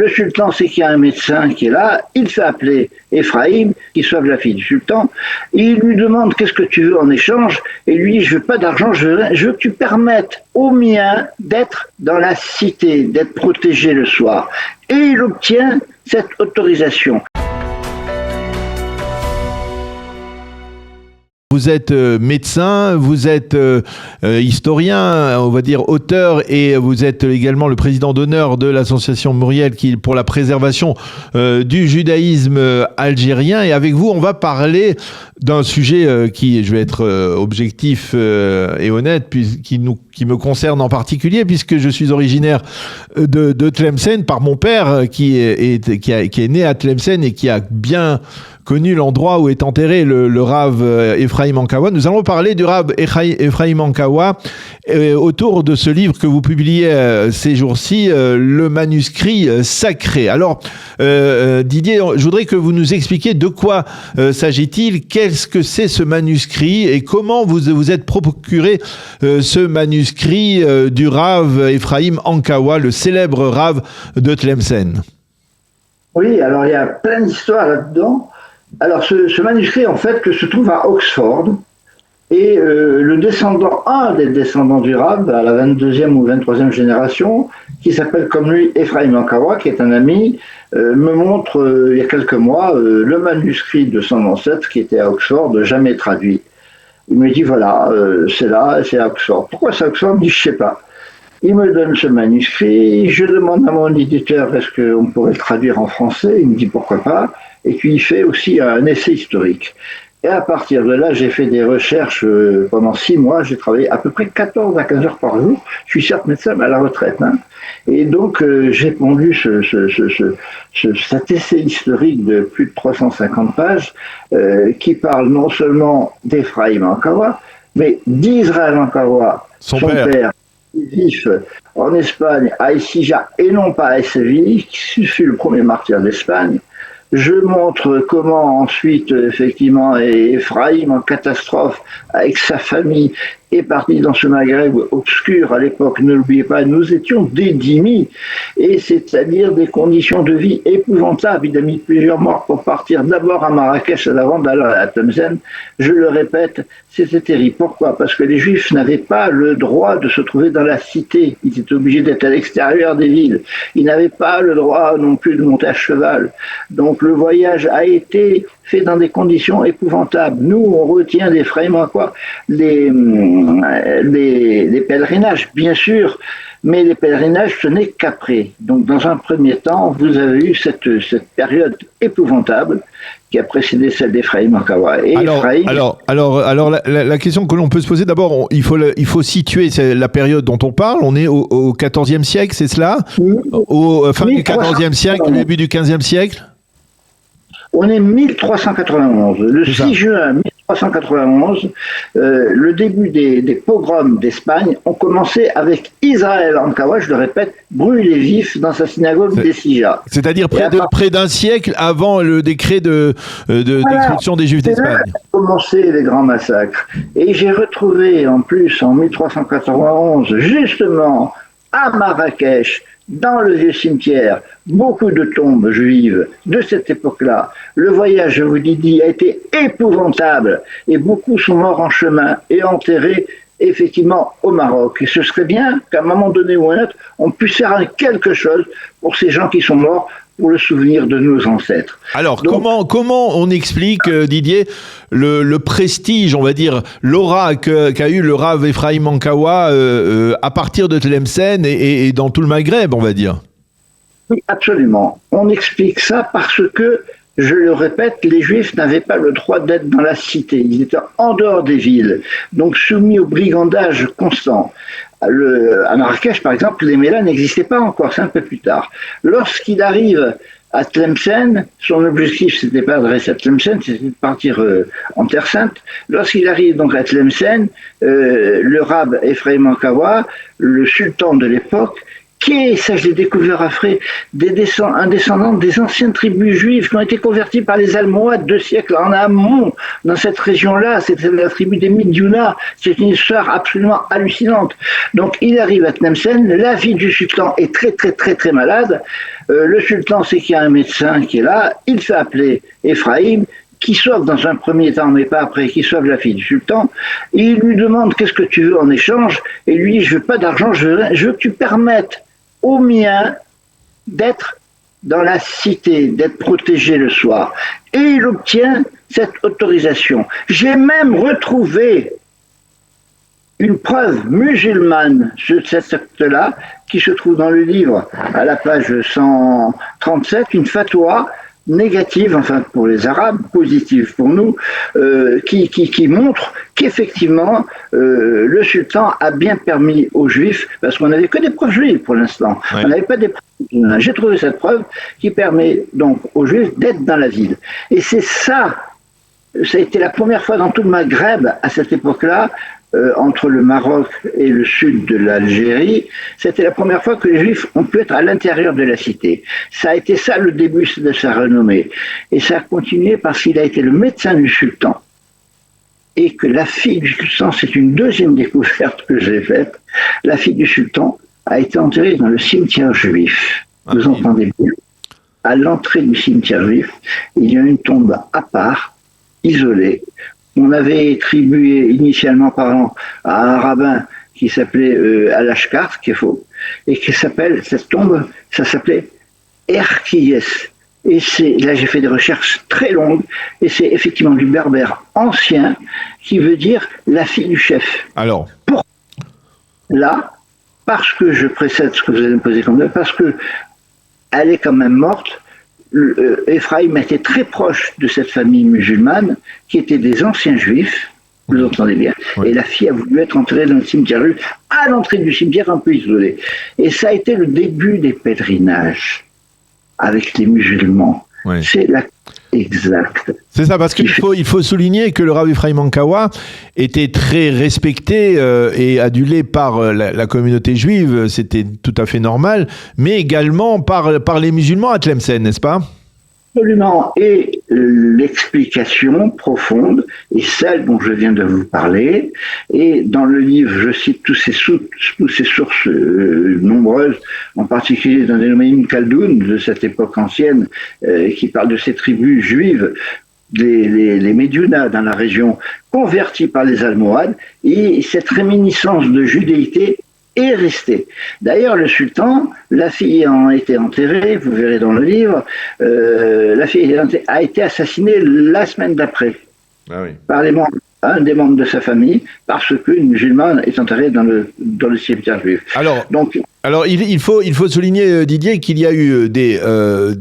Le sultan sait qu'il y a un médecin qui est là, il fait appeler Ephraïm, qui sauve la fille du sultan, et il lui demande qu'est-ce que tu veux en échange, et lui dit je veux pas d'argent, je veux que tu permettes aux miens d'être dans la cité, d'être protégés le soir. Et il obtient cette autorisation. Vous êtes médecin, vous êtes historien, on va dire auteur, et vous êtes également le président d'honneur de l'association Muriel pour la préservation du judaïsme algérien. Et avec vous, on va parler d'un sujet qui, je vais être objectif et honnête, qui me concerne en particulier, puisque je suis originaire de Tlemcen par mon père, qui est né à Tlemcen et qui a bien connu l'endroit où est enterré le Rav Ephraïm Ankawa. Nous allons parler du Rav Ephraïm Ankawa autour de ce livre que vous publiez ces jours-ci, le manuscrit sacré. Alors, Didier, je voudrais que vous nous expliquiez de quoi s'agit-il, qu'est-ce que c'est ce manuscrit et comment vous êtes procuré ce manuscrit du Rav Ephraïm Ankawa, le célèbre Rav de Tlemcen. Oui, alors il y a plein d'histoires là-dedans. Alors ce manuscrit en fait se trouve à Oxford et un des descendants du Rav, à la 22e ou 23e génération, qui s'appelle comme lui Ephraïm Ankawa, qui est un ami, me montre il y a quelques mois le manuscrit de son ancêtre qui était à Oxford, jamais traduit. Il me dit voilà, c'est là, c'est à Oxford. Pourquoi c'est à Oxford? Il me dit je sais pas. Il me donne ce manuscrit, je demande à mon éditeur est-ce qu'on pourrait le traduire en français, il me dit pourquoi pas, et puis il fait aussi un essai historique. Et à partir de là, j'ai fait des recherches pendant 6 mois, j'ai travaillé à peu près 14 à 15 heures par jour, je suis certes médecin mais à la retraite, hein. Et donc j'ai pondu cet essai historique de plus de 350 pages qui parle non seulement d'Ephraïm Ankawa, mais d'Israël Ankawa, son père vif en Espagne, à Écija, et non pas à Séville, qui fut le premier martyr d'Espagne. Je montre comment ensuite, effectivement, Ephraïm, en catastrophe, avec sa famille, est parti dans ce Maghreb obscur à l'époque. Ne l'oubliez pas, nous étions des dhimmis, et c'est-à-dire des conditions de vie épouvantables. Il a mis plusieurs mois pour partir d'abord à Marrakech avant d'aller à Tlemcen. Je le répète, c'était terrible. Pourquoi? Parce que les Juifs n'avaient pas le droit de se trouver dans la cité. Ils étaient obligés d'être à l'extérieur des villes. Ils n'avaient pas le droit non plus de monter à cheval. Donc le voyage a été fait dans des conditions épouvantables. Nous, on retient d'Ephraïm Ankawa les pèlerinages, bien sûr, mais les pèlerinages, ce n'est qu'après. Donc, dans un premier temps, vous avez eu cette période épouvantable qui a précédé celle d'Ephraïm Ankawa. Et alors, la question que l'on peut se poser, d'abord, il faut situer la période dont on parle. On est au XIVe siècle, c'est cela? Au fin du XIVe siècle, début du XVe siècle? On est 1391, le 6 juin 1391, le début des pogroms d'Espagne ont commencé avec Israël Ankawa, je le répète, brûlé vif dans sa synagogue d'Écija. C'est-à-dire près d'un siècle avant le décret d'expulsion des Juifs d'Espagne. Commencé les grands massacres. Et j'ai retrouvé en plus en 1391, justement, à Marrakech, dans le vieux cimetière, beaucoup de tombes juives de cette époque-là. Le voyage, je vous l'ai dit, a été épouvantable et beaucoup sont morts en chemin et enterrés effectivement au Maroc. Et ce serait bien qu'à un moment donné ou un autre, on puisse faire quelque chose pour ces gens qui sont morts, pour le souvenir de nos ancêtres. Alors, donc, comment on explique, Didier, le prestige, on va dire, l'aura qu'a eu le Rav Ephraïm Ankawa à partir de Tlemcen et dans tout le Maghreb, on va dire? Oui, absolument. On explique ça parce que, je le répète, les Juifs n'avaient pas le droit d'être dans la cité. Ils étaient en dehors des villes, donc soumis au brigandage constant. À Marrakech, par exemple, les Mélas n'existaient pas encore, c'est un peu plus tard. Lorsqu'il arrive à Tlemcen, son objectif, c'était pas de rester à Tlemcen, c'était de partir en Terre Sainte. Lorsqu'il arrive donc à Tlemcen, le Rav Ephraïm Ankawa, le sultan de l'époque, qui est, ça je l'ai découvert après, un descendant des anciennes tribus juives qui ont été converties par les Almohades 2 siècles en amont, dans cette région-là, c'était la tribu des Midiouna. C'est une histoire absolument hallucinante. Donc il arrive à Tlemcen, la fille du sultan est très très très très malade. Le sultan sait qu'il y a un médecin qui est là, il fait appeler Ephraïm, qui sauve dans un premier temps, mais pas après, qui sauve la fille du sultan. Et il lui demande qu'est-ce que tu veux en échange, et lui dit je veux pas d'argent, je veux que tu permettes aux miens d'être dans la cité, d'être protégé le soir. Et il obtient cette autorisation. J'ai même retrouvé une preuve musulmane de cet acte-là, qui se trouve dans le livre, à la page 137, une fatwa négative, enfin pour les Arabes, positive pour nous, qui montre qu'effectivement le sultan a bien permis aux Juifs, parce qu'on n'avait que des preuves juives pour l'instant, ouais. On n'avait pas des preuves. J'ai trouvé cette preuve qui permet donc aux Juifs d'être dans la ville. Et c'est ça a été la première fois dans tout le Maghreb à cette époque-là, entre le Maroc et le sud de l'Algérie, c'était la première fois que les Juifs ont pu être à l'intérieur de la cité. Ça a été ça le début de sa renommée. Et ça a continué parce qu'il a été le médecin du sultan. Et que la fille du sultan, c'est une deuxième découverte que j'ai faite, la fille du sultan a été enterrée dans le cimetière juif. Vous entendez bien. À l'entrée du cimetière juif, il y a une tombe à part, isolée. On avait attribué initialement parlant à un rabbin qui s'appelait Al-Ashkar, qui est faux, et qui s'appelle, cette tombe, ça s'appelait Erkies. Et là j'ai fait des recherches très longues, et c'est effectivement du berbère ancien, qui veut dire la fille du chef. Alors là, parce que je précède ce que vous allez me poser comme ça, parce que elle est quand même morte, Ephraïm était très proche de cette famille musulmane qui était des anciens juifs, vous entendez bien, oui. Et la fille a voulu être enterrée dans le cimetière juif, à l'entrée du cimetière un peu isolé. Et ça a été le début des pèlerinages avec les musulmans. Oui. C'est la exact. C'est ça, parce qu'il faut souligner que le Rav Ephraim Ankawa était très respecté et adulé par la communauté juive, c'était tout à fait normal, mais également par les musulmans à Tlemcen, n'est-ce pas ? Absolument. Et l'explication profonde est celle dont je viens de vous parler. Et dans le livre, je cite toutes ces sources nombreuses, en particulier dans les Nomaïm Khaldoun de cette époque ancienne, qui parle de ces tribus juives, les Médiouna dans la région, converties par les Almohades, et cette réminiscence de judéité est restée. D'ailleurs, le sultan, la fille ayant été enterrée, vous verrez dans le livre, la fille a été assassinée la semaine d'après, par un des membres de sa famille, parce qu'une musulmane est enterrée dans le cimetière juif. Alors, il faut souligner, Didier, qu'il y a eu des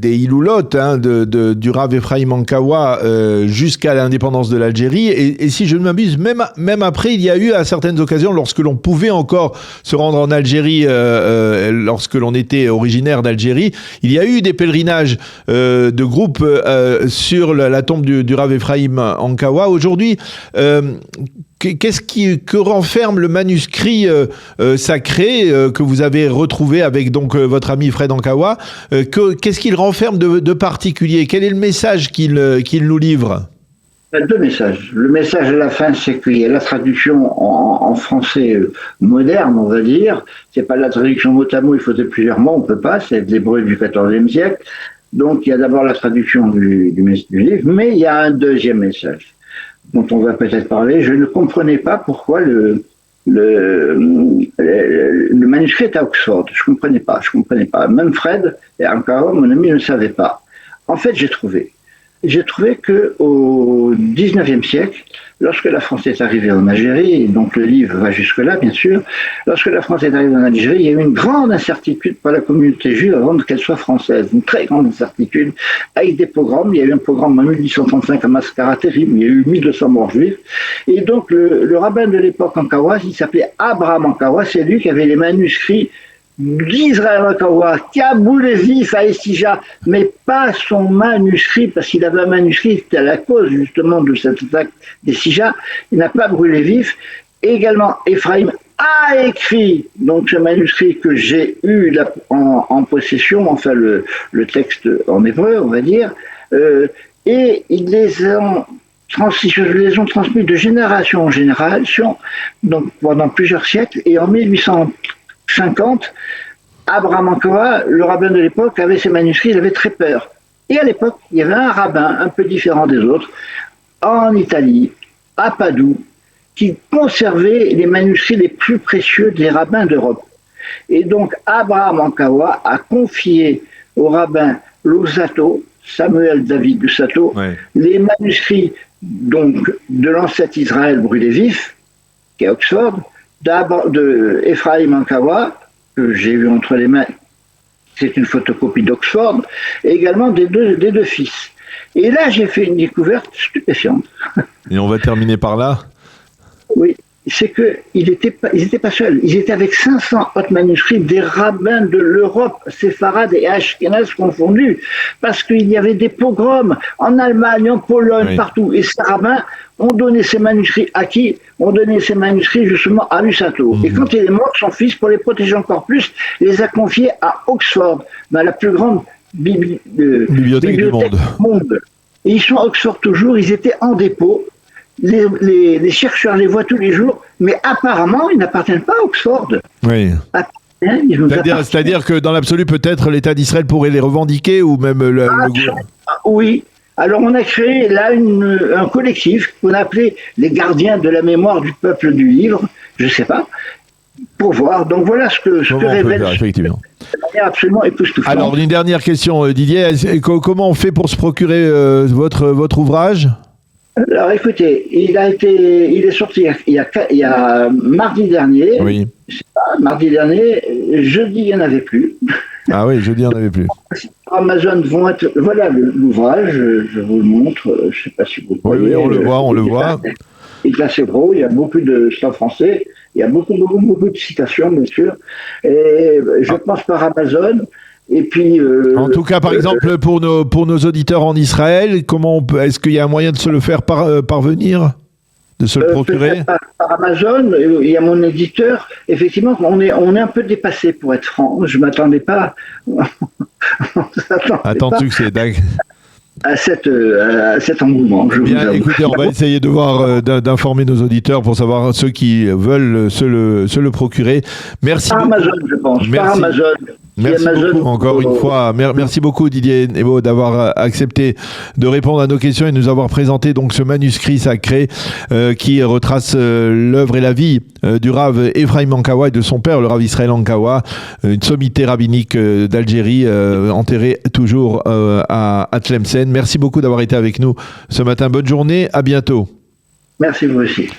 hiloulotes du Rav Ephraim Ankawa jusqu'à l'indépendance de l'Algérie. Et si je ne m'abuse, même après, il y a eu à certaines occasions, lorsque l'on pouvait encore se rendre en Algérie, lorsque l'on était originaire d'Algérie, il y a eu des pèlerinages de groupes sur la tombe du Rav Ephraim Ankawa. Aujourd'hui, que renferme le manuscrit sacré que vous avez retrouvé avec donc votre ami Fred Ankawa? Qu'est-ce qu'il renferme de particulier? Quel est le message qu'il nous livre? Il y a deux messages. Le message à la fin, c'est qu'il y a la traduction en français moderne, on va dire. C'est pas la traduction mot à mot, il faudrait plusieurs mots, on peut pas, c'est l'hébreu du XIVe siècle. Donc il y a d'abord la traduction du livre, mais il y a un deuxième message dont on va peut-être parler. Je ne comprenais pas pourquoi le manuscrit est à Oxford. Je comprenais pas. Même Fred et encore mon ami ne savaient pas. En fait, j'ai trouvé que au XIXe siècle, lorsque la France est arrivée en Algérie, et donc le livre va jusque-là, bien sûr, lorsque la France est arrivée en Algérie, il y a eu une grande incertitude pour la communauté juive avant qu'elle soit française, une très grande incertitude, avec des pogroms. Il y a eu un pogrom en 1835 à Mascara terrible, il y a eu 1200 morts juifs, et donc le rabbin de l'époque Ankawa, il s'appelait Abraham Ankawa, c'est lui qui avait les manuscrits d'Israël Ankawa, qui a brûlé vif à Estija, mais pas son manuscrit, parce qu'il avait un manuscrit, c'était à la cause justement de cette attaque d'Estija, il n'a pas brûlé vif, également, Ephraim a écrit donc ce manuscrit que j'ai eu en possession, enfin le texte en hébreu, on va dire, et ils les ont transmis de génération en génération, donc pendant plusieurs siècles, et en 1850, Abraham Ankawa, le rabbin de l'époque, avait ces manuscrits, il avait très peur. Et à l'époque, il y avait un rabbin un peu différent des autres, en Italie, à Padoue, qui conservait les manuscrits les plus précieux des rabbins d'Europe. Et donc, Abraham Ankawa a confié au rabbin Luzzatto, Samuel David Luzzatto, les manuscrits donc, de l'ancêtre Israël brûlé vif, qui est Oxford, de Ephraim Ankawa, que j'ai eu entre les mains, c'est une photocopie d'Oxford, et également des deux fils. Et là, j'ai fait une découverte stupéfiante. Et on va terminer par là. Oui, c'est qu'ils n'étaient pas seuls. Ils étaient avec 500 autres manuscrits des rabbins de l'Europe, séfarades et ashkénazes confondus, parce qu'il y avait des pogroms en Allemagne, en Pologne, partout. Et ces rabbins ont donné ces manuscrits à qui? Ont donné ces manuscrits justement à Luzzatto. Et quand il est mort, son fils, pour les protéger encore plus, les a confiés à Oxford, dans la plus grande bibliothèque du monde. Et ils sont à Oxford toujours, ils étaient en dépôt. Les chercheurs les voient tous les jours, mais apparemment, ils n'appartiennent pas à Oxford. Oui. C'est-à-dire que dans l'absolu, peut-être l'État d'Israël pourrait les revendiquer, ou même le gouvernement. Oui. Alors on a créé là un collectif qu'on a appelé les gardiens de la mémoire du peuple du livre, je ne sais pas, pour voir. Donc voilà ce que révèle faire, effectivement. De manière absolument époustouflante. Alors une dernière question, Didier, comment on fait pour se procurer votre ouvrage ? Alors écoutez, il est sorti il y a mardi dernier. Oui. Mardi dernier, jeudi il n'y en avait plus. Ah oui, jeudi il n'y en avait plus. Amazon vont être. Voilà l'ouvrage, je vous le montre. Je ne sais pas si vous le voyez. Oui, on le voit. Il est assez gros, il y a beaucoup de. C'est en français, il y a beaucoup de citations, bien sûr. Et je pense par Amazon. Et puis, en tout cas, par exemple, pour nos auditeurs en Israël, est-ce qu'il y a un moyen de se le faire parvenir, de se le procurer par Amazon, il y a mon éditeur. Effectivement, on est un peu dépassé, pour être franc. Je m'attendais pas. Attends, succès, d'accord. À cet engouement. Bien, écoutez, on va essayer de voir, d'informer nos auditeurs pour savoir ceux qui veulent se le procurer. Merci par beaucoup. Amazon, je pense. Merci. Par Amazon. Merci beaucoup, encore une fois. Merci beaucoup, Didier Nebo, d'avoir accepté de répondre à nos questions et de nous avoir présenté donc ce manuscrit sacré qui retrace l'œuvre et la vie du Rav Ephraim Ankawa et de son père, le Rav Israël Ankawa, une sommité rabbinique d'Algérie, enterré toujours à Tlemcen. Merci beaucoup d'avoir été avec nous ce matin. Bonne journée, à bientôt. Merci vous aussi.